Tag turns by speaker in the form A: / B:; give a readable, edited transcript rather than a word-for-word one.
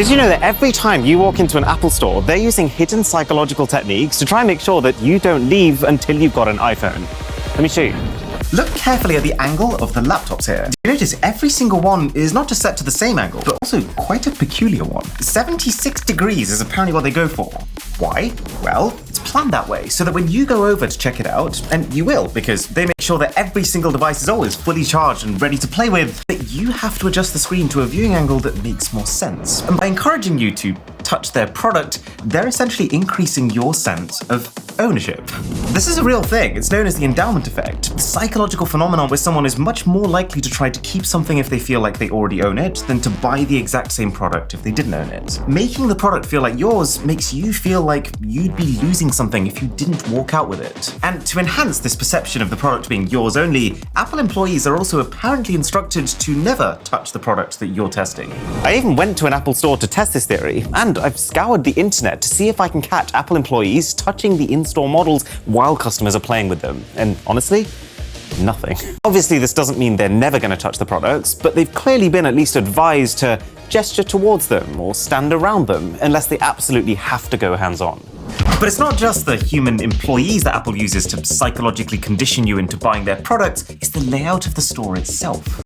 A: Did you know that every time you walk into an Apple store, they're using hidden psychological techniques to try and make sure that you don't leave until you've got an iPhone? Let me show you.
B: Look carefully at the angle of the laptops here. You notice every single one is not just set to the same angle, but also quite a peculiar one. 76 degrees is apparently what they go for. Why? Well, it's planned that way so that when you go over to check it out, and you will, because they make sure that every single device is always fully charged and ready to play with, that you have to adjust the screen to a viewing angle that makes more sense. And by encouraging you to touch their product, they're essentially increasing your sense of ownership. This is a real thing. It's known as the endowment effect, the psychological phenomenon where someone is much more likely to try to keep something if they feel like they already own it than to buy the exact same product if they didn't own it. Making the product feel like yours makes you feel like you'd be losing something if you didn't walk out with it. And to enhance this perception of the product being yours only, Apple employees are also apparently instructed to never touch the product that you're testing.
A: I even went to an Apple store to test this theory, and I've scoured the internet to see if I can catch Apple employees touching the in-store models while customers are playing with them. And honestly, nothing. Obviously, this doesn't mean they're never going to touch the products, but they've clearly been at least advised to gesture towards them or stand around them unless they absolutely have to go hands-on.
B: But it's not just the human employees that Apple uses to psychologically condition you into buying their products, it's the layout of the store itself.